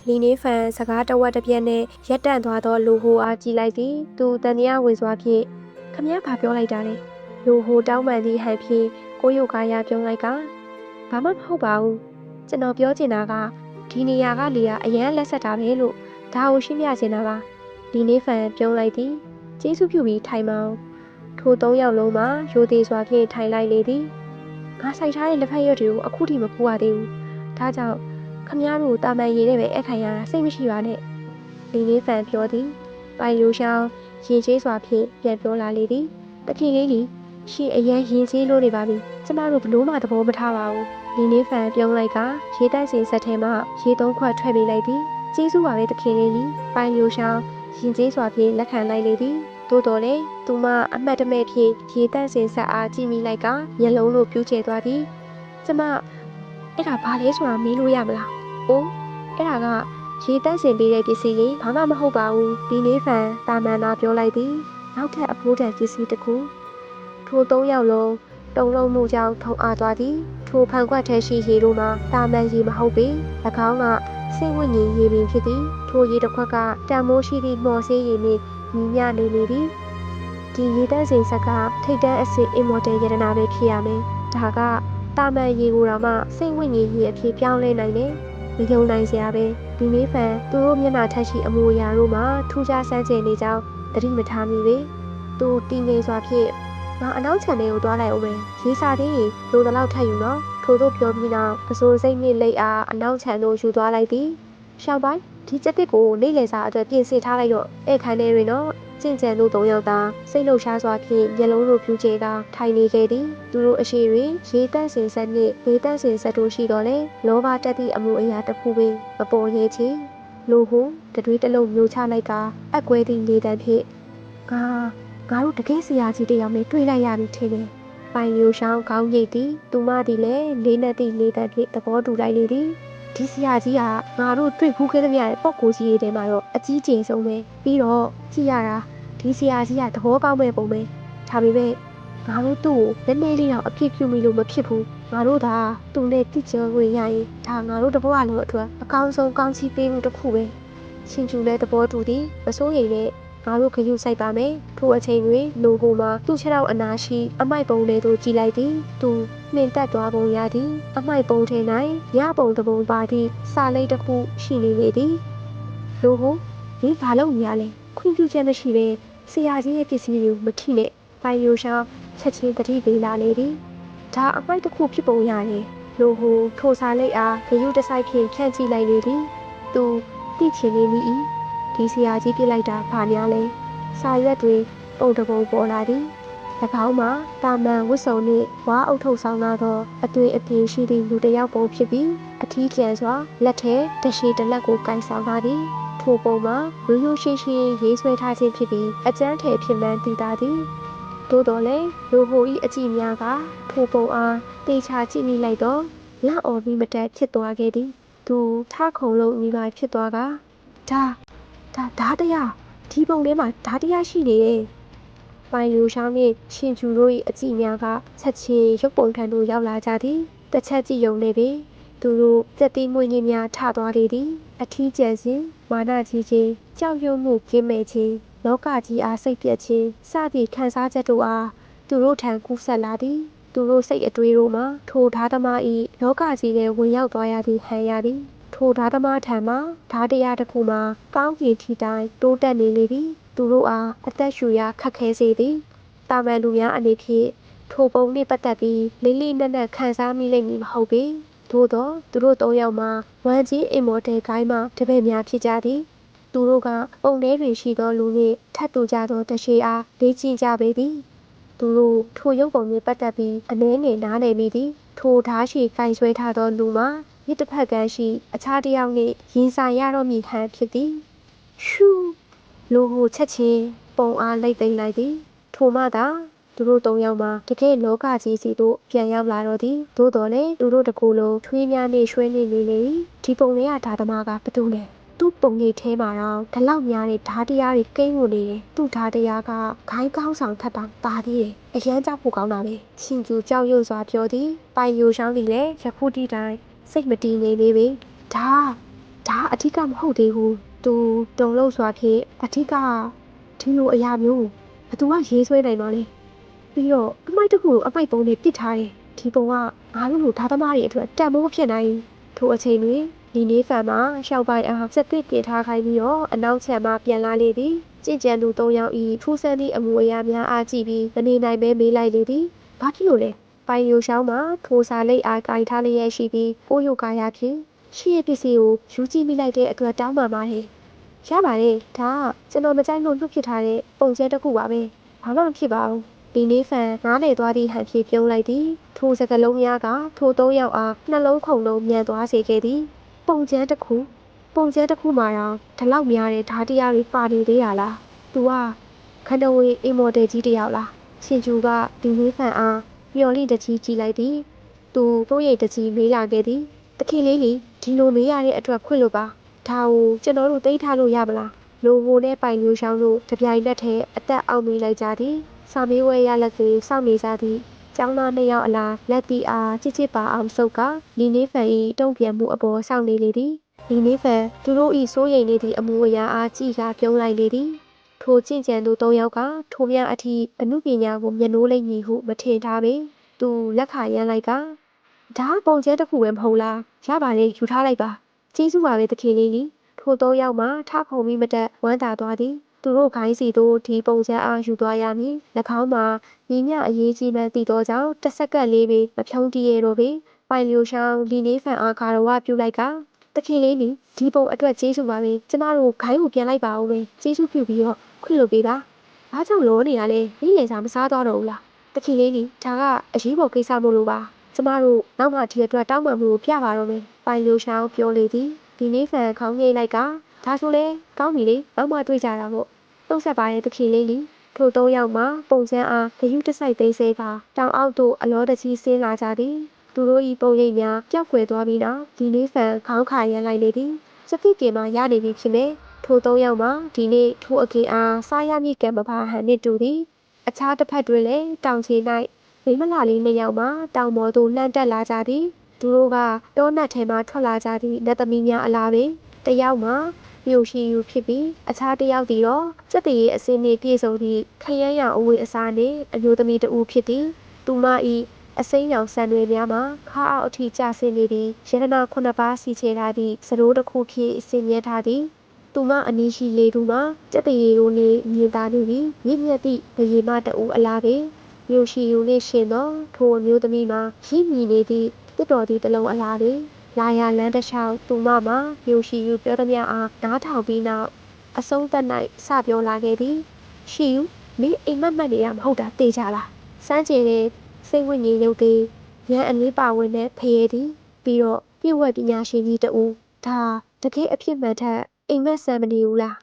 လီနေဖန်စကားတဝက်တစ်ပြက်နဲ့ရက်တန့်သွားသောလူဟိုအားကြည့်လိုက်သည်သူတန်တရားဝင်စွာဖြင့်ခမည်းဘာပြောလိုက်တာလဲလူဟိုတောင်းပန်သည့်ဟန်ဖြင့်ကိုယုကာရပြုံးလိုက်ကဘာမှမဟုတ်ပါဘူးကျွန်တော်ပြောချင်တာကဒီနေရာကလေကအရန်လက်ဆက်တာပဲလို့ဒါကိုရှင်းပြချင်တာပါလီနေဖန်ပြုံးလိုက်သည်ကျေးဇူးပြုပြီးထိုင်မောင်းထို၃ယောက်လုံးမှာရိုသေစွာဖြင့်ထိုင်လိုက်လေသည်ငါဆိုင်ထားတဲ့လက်ဖက်ရည်တွေကိုအခုထိမကူရသေးဘူးဒါကြောင့်ခမည်းတော်တာမန်ရည်နဲ့ပဲအခန့်ရတာစိတ်မရှိပါနဲ့လီနေဖန်ပြောသည်ပိုင်ရိုရှောင်းရင်ကျေးစွာဖြင့်ပြန်ပြောလာလေသည်တခင်လေးကြီးရှင်အရန်ရင်ကျေးလို့နေပါပြီကျမတို့ဘလို့မှသဘောမထားပါဘူးလီနေဖန်ပြုံးလိုက်ကရေတန့်စင်ဆက်ထဲမှရေသုံးခွက်ထွက်ပေးလိုက်သည်ကျေးဇူးပါပဲတခင်လေးကြီးပိုင်ရိုရှောင်းရင်ကျေးစွာဖြင့်လက်ခံလိုက်လေသည်သို့တော်လည်းသူမအမှတ်တမဲ့ဖြင့်ရေတန့်စင်ဆက်အားကြည့်မိလိုက်ကမျက်လုံးလိုပြူးကျဲသွားသည်ကျမအဲ့ဒါဘာလဲဆိုတာမေးလို့ရမလား။အိုးအဲ့ဒါကရေတန့်စင်ပေးတဲ့ပစ္စည်းလေးဘာမှမဟုတ်ပါဘူး။ဒီလေးဖန်တာမန်သာပြောလိုက်သည်။နောက်ထပ်အဖိုးတန်ပစ္စည်းတစ်ခုထို၃ယောက်လုံးတုံလုံးမှုကြောင့်ထုံအားသွားသည်။ထိုဖန်ခွက်ထဲရှိရေတို့မှာတာမန်ရေမဟုတ်ပေ။၎င်းကစိတ်ဝိညာဉ်ရေပင်ဖြစ်သည်။ထိုရေတစ်ခွက်ကတန်မိုးရှိသည့်မော်ဆေးရေနှင့်ညီမျှနေလေသည်။ဒီရေတန့်စင်ဆက်ကထိတ်တန့်အစစ်အင်မော်တယ်ရတနာပဲဖြစ်ရမယ်။ဒါကတာမန်ရေကိုတော့မှစိတ်ဝိညာဉ်ရေအဖြစ်ပြောင်းလဲနိုင်တယ်။ဒီယုံနိုင်စရာပဲဒီလေးဖန်သူတို့မျက်နှာထက်ရှိအမူအရာတို့မှာထူးခြားဆန်းကျင်နေကြောင်းသတိမထားမိပဲ။သူတည်ငြိမ်စွာဖြင့်ငါအနောက်ခြံထဲကိုသွားလိုက်အောင်မယ်။ရေးစာသေးလိုတလောက်ထပ်ယူနော်။ထို့သို့ပြောပြီးနောက်အစိုးစိတ်နှင့်လိတ်အားအနောက်ခြံသို့ယူသွားလိုက်သည်။ရှောင်းပိုင်းဒီကြက်တစ်ကိုနေလေစာအတွက်ပြင်ဆင်ထားလိုက်တော့ဧခန်းထဲတွင်တော့ကျင့်ကြံတို့၃ယောက်သာစိတ်လှုပ်ရှားစွာဖြင့်မျက်လုံးတို့ဖြူကျဲကထိုင်နေခဲ့သည်သူတို့အရှိတွင်ရေတန့်စင်ဆက်နှင့်ရေတန့်စင်ဆက်တို့ရှိတော်လဲလောဘတက်သည့်အမှုအရာတစ်ခုပင်မပေါ်ရဲချေလူဟုတတွေးတစ်လုံးမျိုးချလိုက်ကအကွဲသည့်နေတံဖြင့်ငါတို့တကယ်ဆရာကြီးတယောက်နဲ့တွေ့လိုက်ရပြီထင်တယ်ပိုင်ရိုရှောင်းကောင်းရိပ်သည်သူမသည်လည်းလေးနက်သည့်လေးတံဖြင့်သဘောတူလိုက်လေသည်ဒီဆရာကြီးကငါတို့တွေ့ဖူးခဲ့သမျှပေါ့ကိုကြီးရဲ့တဲမှာတော့အကြီးကျယ်ဆုံးပဲပြီးတော့ကြည့်ရတာဒီဆရာကြီးကသဘောကောင်းမဲ့ပုံပဲဒါပေမဲ့ငါတို့သူ့ကိုနည်းနည်းလေးတော့အပြစ်ပြုမိလို့မဖြစ်ဘူးငါတို့သာသူ့နဲ့တိကျဝင်ရရင်ဒါငါတို့တဘွားလုံးအတွက်အကောင်းဆုံးကောင်းချီးပေးမှုတစ်ခုပဲရှင်ကျူလည်းသဘောတူသည်မစိုးရိမ်နဲ့ငါတို့ခရုစိုက်ပါမယ်ထိုအချိန်တွင်လူဟိုမှာသူ့ခြေထောက်အနာရှိအမိုက်ပုံလေးတို့ကြည့်လိုက်သည်သူနှင်တက်သွားပုံရသည်အမိုက်ပုံထဲ၌ရပုံတပုံပါသည့်စာလိပ်တစ်ခုရှိနေလေသည်လူဟိုဒီဘာလို့ညာလဲခွင့်ပြုချက်မရှိပဲဆရာကြီးရဲ့ပစ္စည်းတွေကိုမထိနဲ့ပိုင်ရိုရှောင်းချက်ချင်းတတိပေးလာလေသည်ဒါအမိုက်တစ်ခုဖြစ်ပုံရတယ်လူဟိုထိုစာလိပ်အားဂရုတစိုက်ဖြင့်ဖြန့်ကြည့်လိုက်လေသည်သူသိချင်နေမိ၏ဒီဆရာကြီးပြစ်လိုက်တာဘာများလဲစာရွက်တွေပုံတပုံပေါ်လာသည်၎င်းမှာတာမန်ဝတ်စုံနှင့်ဝါအုပ်ထုပ်ဆောင်လာသောအသွင်အပြင်ရှိသည့်လူတစ်ယောက်ပုံဖြစ်ပြီးအထီးကျန်စွာလက်ထဲတရှိတစ်လက်ကိုကိုင်ဆောင်လာသည်ထိုပုံမှာရိုးရိုးရှင်းရှင်းရေးဆွဲထားခြင်းဖြစ်ပြီးအကျန်းထည်ဖြစ်မှန်းသိသာသည်သို့တော်လည်းလူဟို၏အကြည့်များကထိုပုံအားတေချာကြည့်မိလိုက်တော့လက်အော်ပြီးမတက်ဖြစ်သွားခဲ့သည်သူထခုံလုံးမိပါဖြစ်သွားကဓာတရားဒီပုံထဲမှာဓာတရားရှိနေရဲ့ပိုင်ရိုရှောင်းနှင့်ရှင်ကျူတို့၏အကြည့်များကချက်ချင်းရုပ်ပုံထံသို့ရောက်လာကြသည်တစ်ချက်ကြည့်ရုံနဲ့ပင်သူတို့စက်တီးမွေးကြီးများထသွားလေသည်အထီးကျန်စဉ်ဝါနာကြီးခြင်းကြောက်ရွံ့မှုကင်းမဲ့ခြင်းလောကကြီးအားစိတ်ပြတ်ခြင်းစသည့်ခံစားချက်တို့အားသူတို့ထံကူးဆက်လာသည်သူတို့စိတ်အတွေးတို့မှာထိုဓာသမား၏လောကကြီးထဲဝင်ရောက်သွားရသည့်ဟန်ရသည်ထိုဓာသမားထံမှဓာတရားတစ်ခုမှာကောင်းကင်ထီတိုင်းတိုးတက်နေလေသည်သူတို့အားအသက်ရှူရခက်ခဲစေသည်တာမန်လူများအနေဖြင့်ထိုပုံနှင့်ပတ်သက်ပြီးလေးလေးနက်နက်ခံစားမိလိမ့်မည်မဟုတ်ပေသို့သောသူတို့၃ယောက်မှာဝမ်ကြီးအင်မော်တယ်ဂိုင်းမှတပည့်များဖြစ်ကြသည်သူတို့ကပုံထဲတွင်ရှိသောလူနှင့်ထပ်တူကြသောတရှိအားလေ့ကျင့်ကြပေသည်သူတို့ထိုရုပ်ပုံနှင့်ပတ်သက်ပြီးအနည်းငယ်နားလည်မိသည်ထိုဓာရှိကိုင်ဆွဲထားသောလူမှာမြစ်တစ်ဖက်ကမ်းရှိအခြားတစ်ယောက်နှင့်ရင်ဆိုင်ရတော့မည်ဟန်ဖြစ်သည်ရှူလူဟိုချက်ချင်းပုံအားလိမ့်သိမ့်လိုက်သည်ထိုမှသာသူတို့၃ယောက်မှာတကယ်လောကကြီးစီသို့ပြန်ရောက်လာတော့သည်သို့တော်လည်းသူတို့တကူလုံးထွေးများနှင့်ရွှဲနေလေဒီပုံလေးကဓာသမားကဘသူလဲသူ့ပုံရိပ်ထဲမှာတော့ဒီလောက်များတဲ့ဓာတရားတွေကိန်းဝင်နေတယ်သူ့ဓာတရားကခိုင်းကောင်းဆောင်ထပ်တောင်ပါသေးတယ်အရန်ကြောက်ဖို့ကောင်းတာပဲရှင်ကျူကြောက်ရွံ့စွာပြောသည်ပိုင်ရိုရှောင်းသည်လည်းယခုတိတိုင်းစိတ်မတည်ငြိမ်သေးပေဒါ ဒါအထီးကမဟုတ်သေးဘူးသူတုံလို့စွာဖြင့်အထီးကဒီလိုအရာမျိုးဘသူကရေးဆွဲနိုင်ပါလဲပြီးတော့အမိုက်တစ်ခုကိုအမိုက်ပုံးနဲ့ပစ်ထားတယ်ဒီပုံကငါတို့လိုဓာတ်သမားတွေအတွက်တန်ဖိုးဖြစ်နိုင်ထိုအချိန်တွင်ဒီနေ့ဖန်မှာရှောက်ပိုင်အားစက်သစ်ပြင်ထားခိုင်းပြီးတော့အနောက်ချမ်းမှပြန်လာလေသည်ကြင်ကြံသူ၃ယောက်ဤထူးဆန်းသည့်အမူအရာများအားကြည့်ပြီးမနေနိုင်ပဲမေးလိုက်လေသည်ဘာဖြစ်လို့လဲပိုင်ယူရှောင်းမှာထိုစာလိပ်အားကင်ထားလျက်ရှိပြီးကိုယုကာရဖြင့်ရှိရပစ္စည်းကိုယူကြည့်မိလိုက်တဲ့အတွက်တောင်းပန်ပါတယ်ရပါတယ်ဒါကကျွန်တော်မကြိုက်လို့နှုတ်ဖြစ်ထားတဲ့ပုံစံတစ်ခုပါပဲဘာမှမဖြစ်ပါဘူးဒီနေ့ဖန်နားလေသွားသည့်ဟန်ဖြင့်ပြုံးလိုက်သည်ထိုစကလုံးများကထို၃ယောက်အားနှလုံးခုန်လုံးမြန်သွားစေခဲ့သည်ပုံစံတစ်ခုမှာတော့ဒီလောက်များတဲ့ဓာတရားတွေပါနေသေးရလားသူကခန္ဓာဝေးအိမ်မော်တယ်ကြီးတယောက်လားရှင်ကျူကဒီနေ့ဖန်အားမျော်လင့်တကြီးကြည့်လိုက်သည်သူတို့ရဲ့တကြီးမေးလာခဲ့သည်တခင်လေးလေဒီလိုမေးရတဲ့အတွက်ခွင့်လို့ပါဒါကိုကျွန်တော်တို့သိထားလို့ရမလားလိုဘိုနဲ့ပိုင်မျိုးရှောင်းတို့တပြိုင်နက်တည်းအသက်အောက်မေးလိုက်ကြသည်စာမေးဝဲရလက်တွေစောင့်နေကြသည်ကျောင်းသားနှစ်ယောက်အလားလက်တီအားချစ်ချစ်ပါအောင်စုပ်ကလီနေဖန်၏တုံ့ပြန်မှုအပေါ်စောင့်နေလေသည်လီနေဖန်သူတို့၏စိုးရိမ်နေသည့်အမူအရာအားကြည့်ကပြုံးလိုက်လေသည်ထိုကျင့်ကြံသူ၃ယောက်ကထိုများအထိအမှုပညာကိုမျက်နှိုးလိမ့်မည်ဟုမထင်ထားပေသူလက်ခရမ်းလိုက်ကဒါပုံကျဲတစ်ခုပဲမဟုတ်လားရပါလေယူထားလိုက်ပါကျေးဇူးပါပဲတခင်လေးနီထို၃ယောက်မှထခုံပြီးမတက်ဝမ်းသာသွားသည်သူတို့ခိုင်းစီတို့ဒီပုံစံအားယူသွားရမည်၎င်းမှာညီမျှအရေးကြီးမှန်းသိသောကြောင့်တစ်စက္ကန့်လေးပဲမဖြုံးတည်ရတော့ပေပိုင်လျိုရှောင်းလီနေဖန်အားကာရဝပြုလိုက်ကတခင်လေးနီဒီပုံအတွက်ကျေးဇူးပါပဲကျမတို့ခိုင်းကိုပြန်လိုက်ပါဦးပဲကျေးဇူးပြုပြီးတော့ခွင့်လွှတ်ပေးပါဘာကြောင့်လောနေရလဲနေလေစာမစားတော့ဘူးလားတခင်လေးနီဒါကအရေးပေါ်ကိစ္စမို့လို့ပါကျမတို့နောက်မှဒီအတွက်တောင်းပန်မှုကိုပြပါတော့မယ်ပိုင်လျိုရှောင်းပြောလေသည်ဒီနေ့ဖန်ခေါင်းငိမ့်လိုက်ကဒါဆိုလဲကောင်းပြီလေနောက်မှတွေ့ကြတာပေါ့နှုတ်ဆက်ပါရဲ့တခင်လေးနီထို၃ယောက်မှပုံစံအားဂယုတစိုက်သိမ်းဆဲကတောင်အောက်သို့အလောတကြီးဆင်းလာကြသည်သူတို့၏ပုံရိပ်များပျောက်ကွယ်သွားပြီးနောက်ဒီနေ့ဖန်ခေါင်းခါရမ်းလိုက်လေသည်စပိကေမှာရနေပြီဖြစ်မယ်ထို၃ယောက်မှဒီနေ့ထိုအကင်အားစားရမည့်ကံမပါဟန်နှင့်တူသည်အခြားတစ်ဖက်တွင်လည်းတောင်ချေ၌မိမလာလေးနှစ်ယောက်မှတောင်ပေါ်သို့လှမ်းတက်လာကြသည်သူတို့ကတောနက်ထဲမှထွက်လာကြသည့်နတ်သမီးများအလားပင်တယောက်မှမြို့ရှိယူဖြစ်ပြီးအခြားတစ်ယောက်သည်တော့စက်တရေအစင်းနှင့်ပြည့်စုံသည့်ခရမ်းရောင်အဝတ်အစားနှင့်အမျိုးသမီးတဦးဖြစ်သည်သူမ၏အစိမ်းရောင်ဆန်တွေများမှာခါအောက်အထိကျဆင်းနေပြီးရတနာ9ပါးစီချေထားသည့်စရိုးတစ်ခုဖြင့်ဆင်မြဲထားသည်သူမအနီးရှိလေသူမှာစက်တရေကိုနေမြင်သာနေပြီးမြင့်မြတ်သည့်ဗရေမတအူအလားပင်မြို့ရှိယူနှင့်ရှင်သောထိုအမျိုးသမီးမှာရည်မြည်နေသည့်တစ်တော်သည့်တလုံးအလားတွင်လာရလန်းတစ်လျှောက်သူမမှာမြို့ရှိယူပြောသမျှအားနားထောင်ပြီးနောက်အဆုံးသတ်၌စပြောလာခဲ့သည်ရှိယူမင်းအိမ်မက်နေရမဟုတ်တာသိကြလားစမ်းကြယ်တဲ့စိတ်ဝိညာဉ်ရုပ်သည်ဉာဏ်အလေးပါဝင်တဲ့ဖရဲသည်ပြီးတော့ပြည့်ဝပညာရှင်ကြီးတဦးဒါတကယ်အဖြစ်မှန်ထက်အိမ်မက်ဆန်မနေဘူးလား